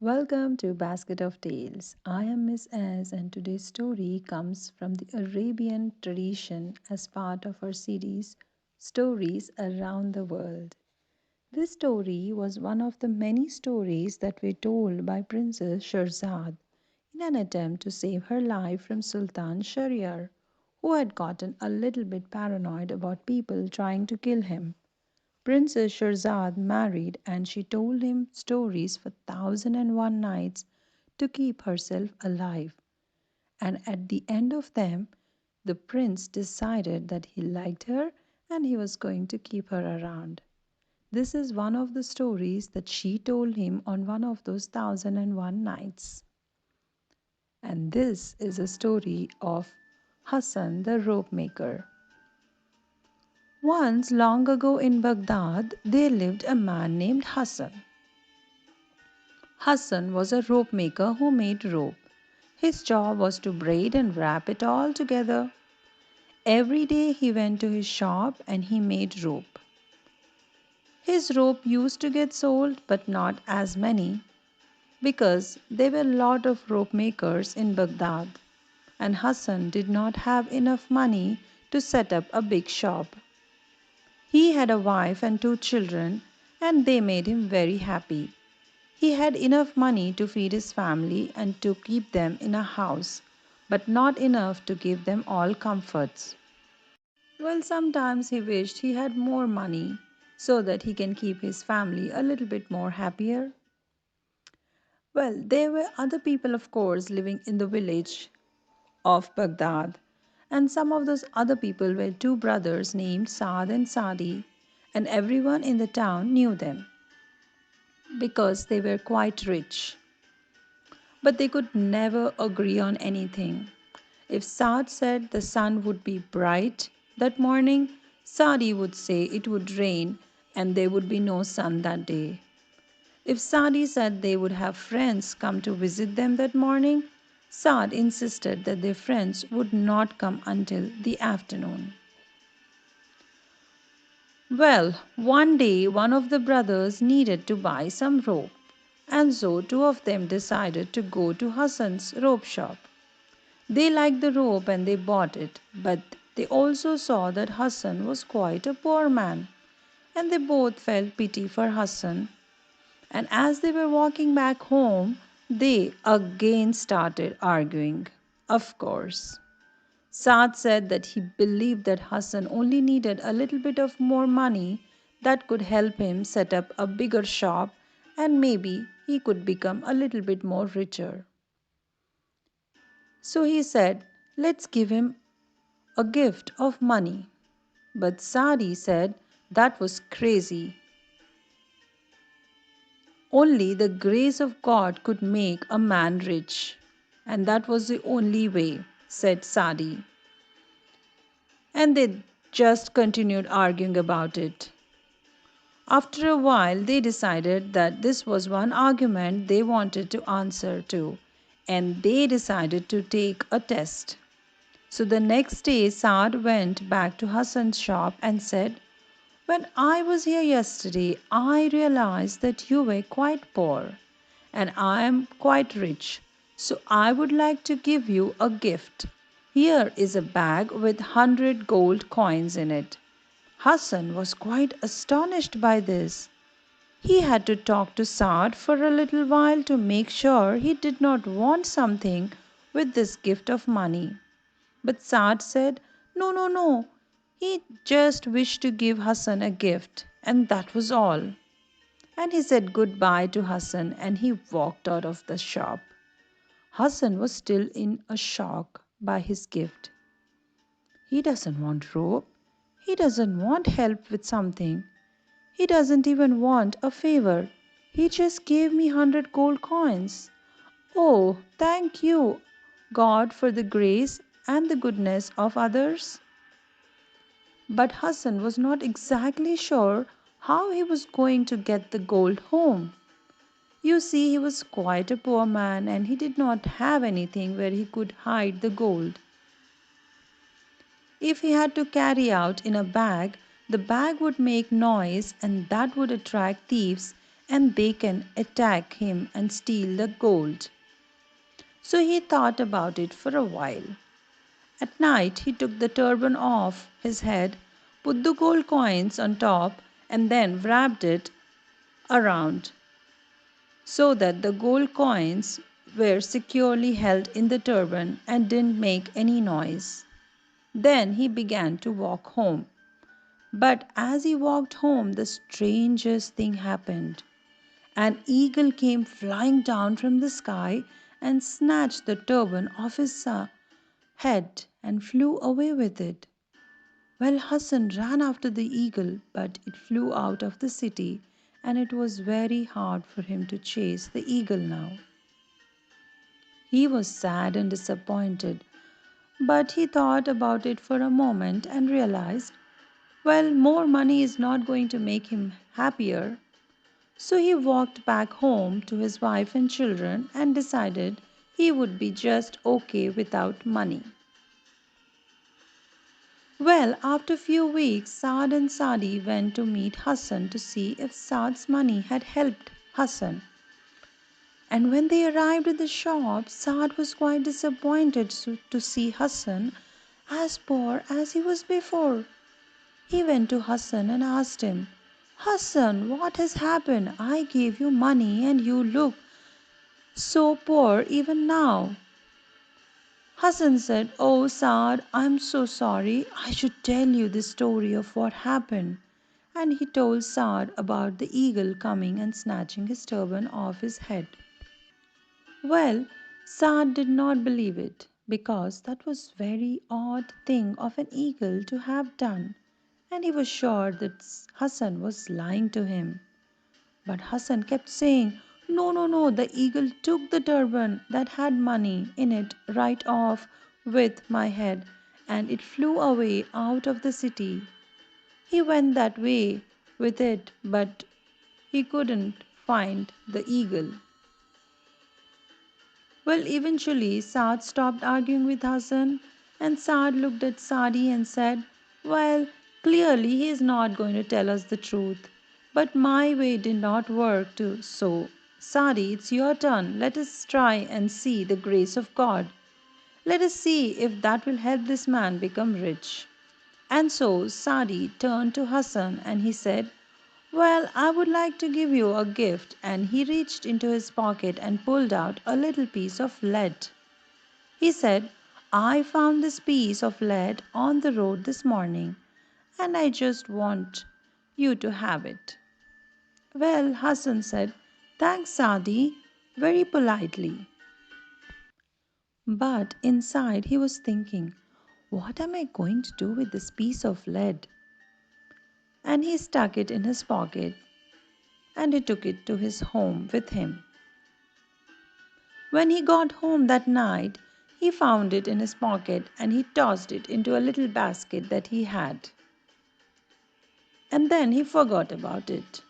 Welcome to Basket of Tales. I am Miss S, and today's story comes from the Arabian tradition as part of our series Stories Around the World. This story was one of the many stories that were told by Princess Shahrazad in an attempt to save her life from Sultan Shahryar, who had gotten a little bit paranoid about people trying to kill him. Princess Shahrazad married and she told him stories for 1001 nights to keep herself alive. And at the end of them, the prince decided that he liked her and he was going to keep her around. This is one of the stories that she told him on one of those 1001 nights. And this is a story of Hassan the Ropemaker. Once, long ago in Baghdad, there lived a man named Hassan. Hassan was a rope maker who made rope. His job was to braid and wrap it all together. Every day he went to his shop and he made rope. His rope used to get sold, but not as many because there were a lot of rope makers in Baghdad, and Hassan did not have enough money to set up a big shop. He had a wife and two children, and they made him very happy. He had enough money to feed his family and to keep them in a house, but not enough to give them all comforts. Well, sometimes he wished he had more money so that he can keep his family a little bit more happier. Well, there were other people, of course, living in the village of Baghdad, and some of those other people were two brothers named Saad and Sadi, and everyone in the town knew them because they were quite rich. But they could never agree on anything. If Saad said the sun would be bright that morning, Sadi would say it would rain and there would be no sun that day. If Sadi said they would have friends come to visit them that morning, Saad insisted that their friends would not come until the afternoon. Well, one day one of the brothers needed to buy some rope, and so two of them decided to go to Hassan's rope shop. They liked the rope and they bought it, but they also saw that Hassan was quite a poor man, and they both felt pity for Hassan. And as they were walking back home, they again started arguing. Of course. Saad said that he believed that Hassan only needed a little bit of more money that could help him set up a bigger shop and maybe he could become a little bit more richer. So he said, let's give him a gift of money. But Sadi said that was crazy. Only the grace of God could make a man rich. And that was the only way, said Sadi. And they just continued arguing about it. After a while, they decided that this was one argument they wanted to answer to, and they decided to take a test. So the next day, Saad went back to Hassan's shop and said, when I was here yesterday, I realized that you were quite poor and I am quite rich. So I would like to give you a gift. Here is a bag with 100 gold coins in it. Hassan was quite astonished by this. He had to talk to Saad for a little while to make sure he did not want something with this gift of money. But Saad said, no, no, no. He just wished to give Hassan a gift, and that was all. And he said goodbye to Hassan and he walked out of the shop. Hassan was still in a shock by his gift. He doesn't want rope. He doesn't want help with something. He doesn't even want a favor. He just gave me 100 gold coins. Oh, thank you, God, for the grace and the goodness of others. But Hassan was not exactly sure how he was going to get the gold home. You see, he was quite a poor man and he did not have anything where he could hide the gold. If he had to carry out in a bag, the bag would make noise and that would attract thieves and they can attack him and steal the gold. So he thought about it for a while. At night, he took the turban off his head, put the gold coins on top, and then wrapped it around so that the gold coins were securely held in the turban and didn't make any noise. Then he began to walk home. But as he walked home, the strangest thing happened. An eagle came flying down from the sky and snatched the turban off his head and flew away with it. Well, Hassan ran after the eagle, but it flew out of the city, and it was very hard for him to chase the eagle now. He was sad and disappointed, but he thought about it for a moment and realized, well, more money is not going to make him happier. So he walked back home to his wife and children and decided he would be just okay without money. Well, after a few weeks, Saad and Sadi went to meet Hassan to see if Saad's money had helped Hassan. And when they arrived at the shop, Saad was quite disappointed to see Hassan as poor as he was before. He went to Hassan and asked him, Hassan, what has happened? I gave you money and you look so poor even now. Hassan said, Oh Saad, I'm so sorry. I should tell you the story of what happened. And he told Saad about the eagle coming and snatching his turban off his head. Well, Saad did not believe it because that was very odd thing of an eagle to have done, and he was sure that Hassan was lying to him. But Hassan kept saying, No, no, no, the eagle took the turban that had money in it right off with my head, and it flew away out of the city. He went that way with it, but he couldn't find the eagle. Well, eventually, Saad stopped arguing with Hassan, and Saad looked at Sadi and said, Well, clearly he is not going to tell us the truth. But my way did not work too. So, Sadi, it's your turn. Let us try and see the grace of God. Let us see if that will help this man become rich. And so Sadi turned to Hassan and he said, Well, I would like to give you a gift. And he reached into his pocket and pulled out a little piece of lead. He said, I found this piece of lead on the road this morning, and I just want you to have it. Well, Hassan said, Thanks, Sadi, very politely. But inside he was thinking, What am I going to do with this piece of lead? And he stuck it in his pocket and he took it to his home with him. When he got home that night, he found it in his pocket and he tossed it into a little basket that he had. And then he forgot about it.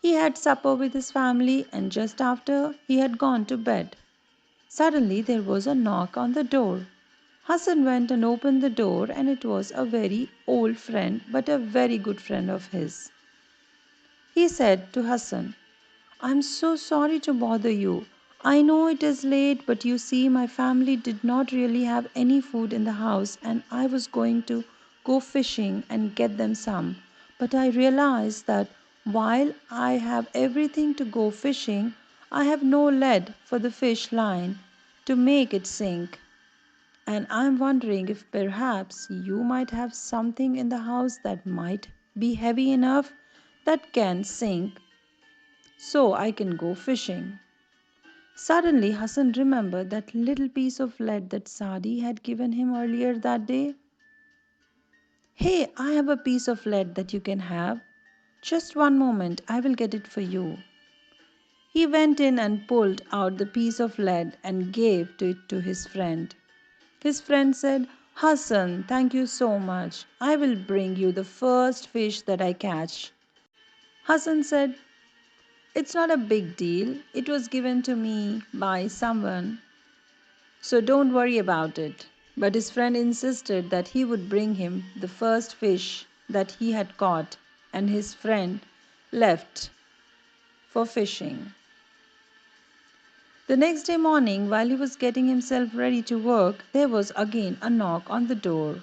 He had supper with his family, and just after he had gone to bed, suddenly there was a knock on the door. Hassan went and opened the door, and it was a very old friend, but a very good friend of his. He said to Hassan, I'm so sorry to bother you. I know it is late, but you see, my family did not really have any food in the house, and I was going to go fishing and get them some. But I realized that while I have everything to go fishing, I have no lead for the fish line to make it sink. And I'm wondering if perhaps you might have something in the house that might be heavy enough that can sink so I can go fishing. Suddenly, Hassan remembered that little piece of lead that Sadi had given him earlier that day. Hey, I have a piece of lead that you can have. Just one moment, I will get it for you. He went in and pulled out the piece of lead and gave it to his friend. His friend said, Hassan, thank you so much. I will bring you the first fish that I catch. Hassan said, It's not a big deal. It was given to me by someone, so don't worry about it. But his friend insisted that he would bring him the first fish that he had caught, and his friend left. for fishing. The next day morning, while he was getting himself ready to work, there was again a knock on the door.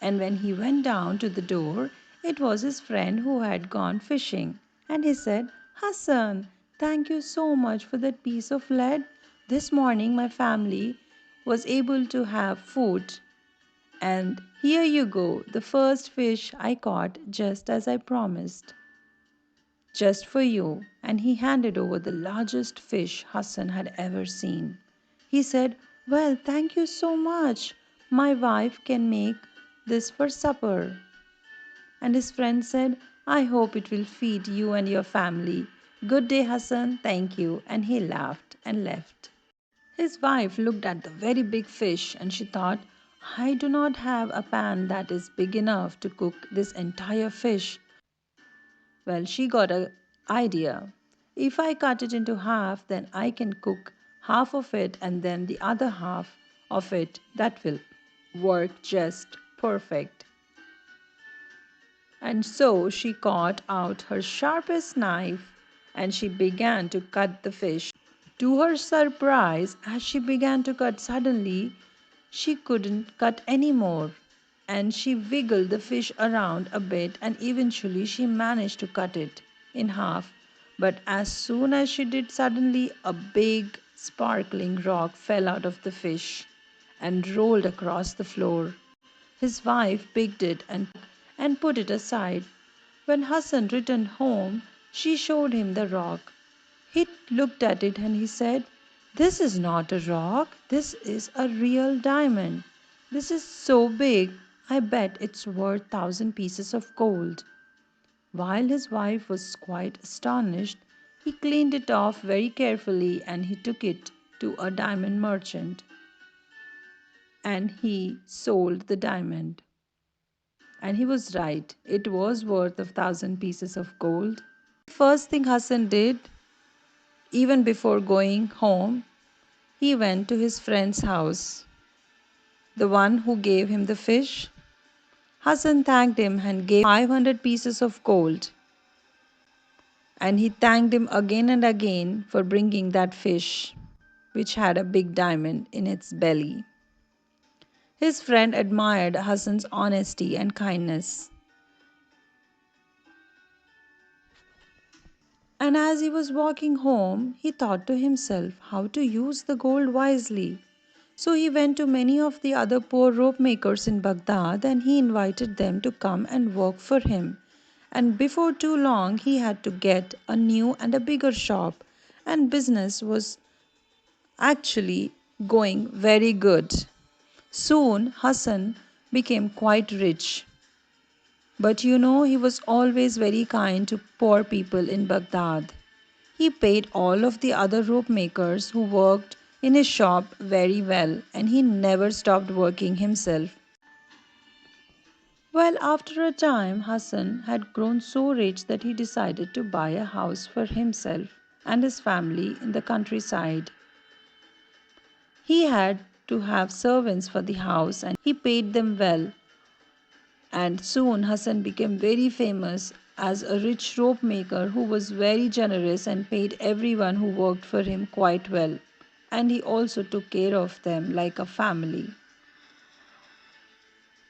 And when he went down to the door, it was his friend who had gone fishing. And he said, Hassan, thank you so much for that piece of lead. This morning, my family was able to have food. And here you go, the first fish I caught just as I promised. Just for you. And he handed over the largest fish Hassan had ever seen. He said, Well, thank you so much. My wife can make this for supper. And his friend said, I hope it will feed you and your family. Good day, Hassan. Thank you. And he laughed and left. His wife looked at the very big fish and she thought, I do not have a pan that is big enough to cook this entire fish. Well, she got an idea. If I cut it into half, then I can cook half of it and then the other half of it. That will work just perfect. And so she got out her sharpest knife and she began to cut the fish. To her surprise, as she began to cut, suddenly she couldn't cut anymore. And she wiggled the fish around a bit and eventually she managed to cut it in half. But as soon as she did, suddenly a big sparkling rock fell out of the fish and rolled across the floor. His wife picked it and put it aside. When Hassan returned home, she showed him the rock. He looked at it and he said, This is not a rock, this is a real diamond. This is so big, I bet it's worth 1,000 pieces of gold. While his wife was quite astonished, he cleaned it off very carefully and he took it to a diamond merchant and he sold the diamond. And he was right, it was worth 1,000 pieces of gold. First thing Hassan did, even before going home, he went to his friend's house, the one who gave him the fish. Hassan thanked him and gave 500 pieces of gold. And he thanked him again and again for bringing that fish, which had a big diamond in its belly. His friend admired Hassan's honesty and kindness. And as he was walking home, he thought to himself how to use the gold wisely. So he went to many of the other poor rope makers in Baghdad and he invited them to come and work for him. And before too long, he had to get a new and a bigger shop, and business was actually going very good. Soon, Hassan became quite rich. But he was always very kind to poor people in Baghdad. He paid all of the other rope makers who worked in his shop very well and he never stopped working himself. Well, after a time, Hassan had grown so rich that he decided to buy a house for himself and his family in the countryside. He had to have servants for the house and he paid them well. And soon Hassan became very famous as a rich rope maker who was very generous and paid everyone who worked for him quite well. And he also took care of them like a family.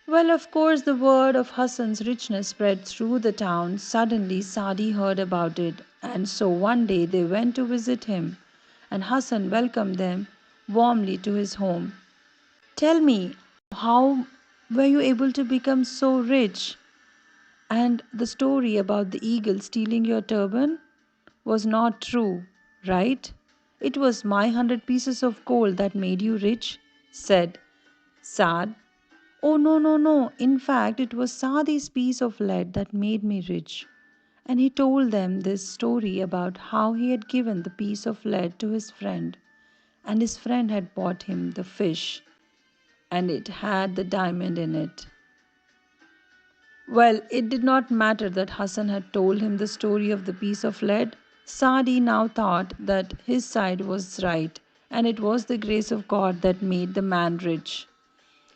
Well, of course, the word of Hassan's richness spread through the town. Suddenly, Saadi heard about it, and so one day they went to visit him, and Hassan welcomed them warmly to his home. Tell me, how were you able to become so rich? And the story about the eagle stealing your turban was not true, right? It was my 100 pieces of gold that made you rich, said Saad. Oh, no, no, no. In fact, it was Saadi's piece of lead that made me rich. And he told them this story about how he had given the piece of lead to his friend, and his friend had bought him the fish, and it had the diamond in it. Well, it did not matter that Hassan had told him the story of the piece of lead. Saadi now thought that his side was right, and it was the grace of God that made the man rich.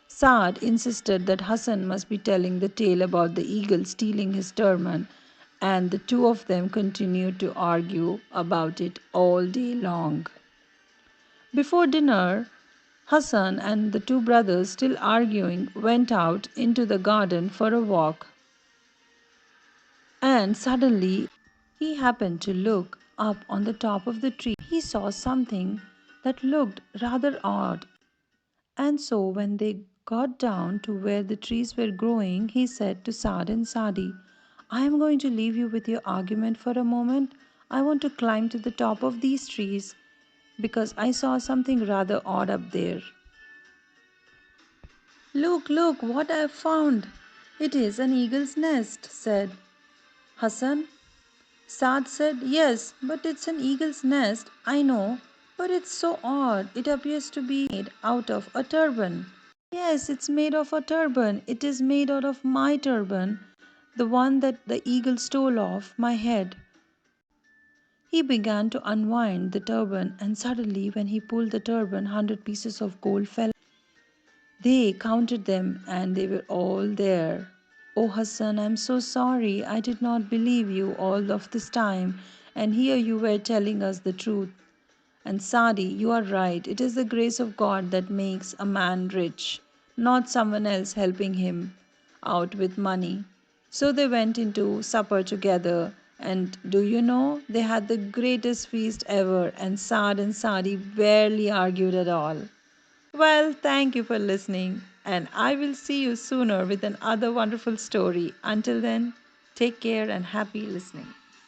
Saad insisted that Hassan must be telling the tale about the eagle stealing his turban, And the two of them continued to argue about it all day long. Before dinner, Hassan and the two brothers, still arguing, went out into the garden for a walk. And suddenly, he happened to look up on the top of the tree. He saw something that looked rather odd. And so, when they got down to where the trees were growing, he said to Saad and Sadi, I am going to leave you with your argument for a moment. I want to climb to the top of these trees because I saw something rather odd up there. Look, look, what I have found. It is an eagle's nest, said Hassan. Saad said, yes, but it's an eagle's nest, I know, but it's so odd. It appears to be made out of a turban. Yes, it's made of a turban. It is made out of my turban, the one that the eagle stole off my head. He began to unwind the turban, and suddenly, when he pulled the turban, 100 pieces of gold fell. They counted them, and they were all there. Oh Hassan, I'm so sorry. I did not believe you all of this time, and here you were telling us the truth. And Sadi, you are right. It is the grace of God that makes a man rich, not someone else helping him out with money. So they went into supper together, and do you know, they had the greatest feast ever, and Saad and Sadi barely argued at all. Well, thank you for listening, and I will see you sooner with another wonderful story. Until then, take care and happy listening.